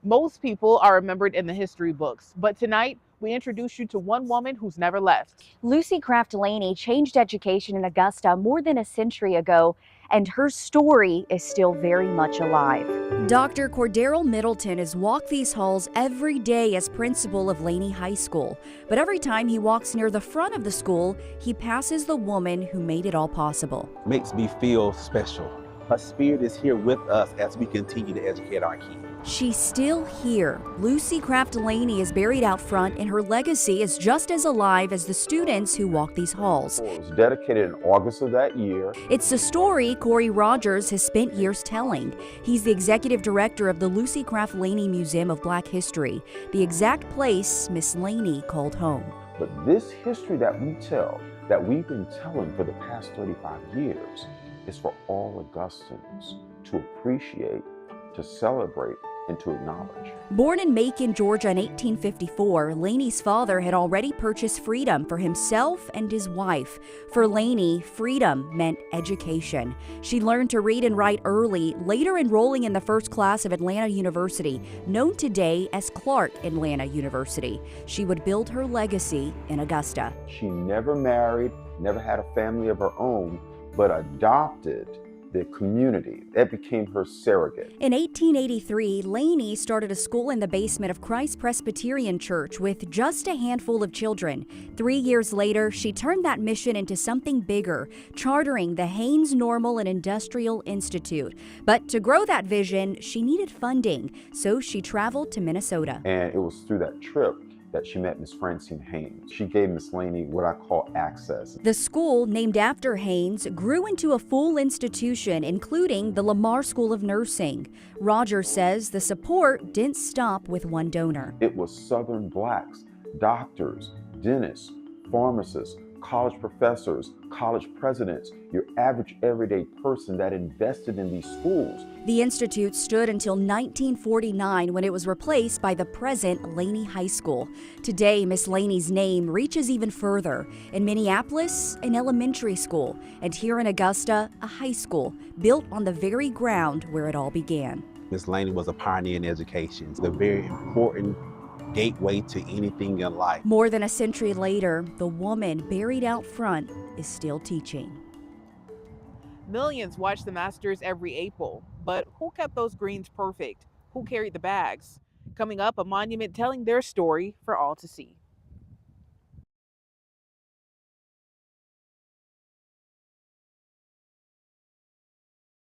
Most people are remembered in the history books, but tonight we introduce you to one woman who's never left. Lucy Craft Laney changed education in Augusta more than a century ago, and her story is still very much alive. Dr. Cordero Middleton has walked these halls every day as principal of Laney High School. But every time he walks near the front of the school, he passes the woman who made it all possible. Makes me feel special. Her spirit is here with us as we continue to educate our kids. She's still here. Lucy Craft Laney is buried out front, and her legacy is just as alive as the students who walk these halls. It was dedicated in August of that year. It's a story Corey Rogers has spent years telling. He's the executive director of the Lucy Craft Laney Museum of Black History, the exact place Miss Laney called home. But this history that we tell, that we've been telling for the past 35 years, is for all Augustans to appreciate, to celebrate, and to acknowledge. Born in Macon, Georgia in 1854, Laney's father had already purchased freedom for himself and his wife. For Laney, freedom meant education. She learned to read and write early, later enrolling in the first class of Atlanta University, known today as Clark Atlanta University. She would build her legacy in Augusta. She never married, never had a family of her own, but adopted the community. That became her surrogate. In 1883, Laney started a school in the basement of Christ Presbyterian Church with just a handful of children. 3 years later, she turned that mission into something bigger, chartering the Haynes Normal and Industrial Institute. But to grow that vision, she needed funding, so she traveled to Minnesota. And it was through that trip that she met Miss Francine Haynes. She gave Miss Laney what I call access. The school, named after Haynes, grew into a full institution, including the Lamar School of Nursing. Rogers says the support didn't stop with one donor. It was Southern Blacks, doctors, dentists, pharmacists, college professors, college presidents, your average everyday person that invested in these schools. The institute stood until 1949 when it was replaced by the present Laney High School. Today, Miss Laney's name reaches even further. In Minneapolis, an elementary school, and here in Augusta, a high school, built on the very ground where it all began. Miss Laney was a pioneer in education. It's a very important gateway to anything in life. More than a century later, the woman buried out front is still teaching. Millions watch the Masters every April, but who kept those greens perfect? Who carried the bags? Coming up, a monument telling their story for all to see.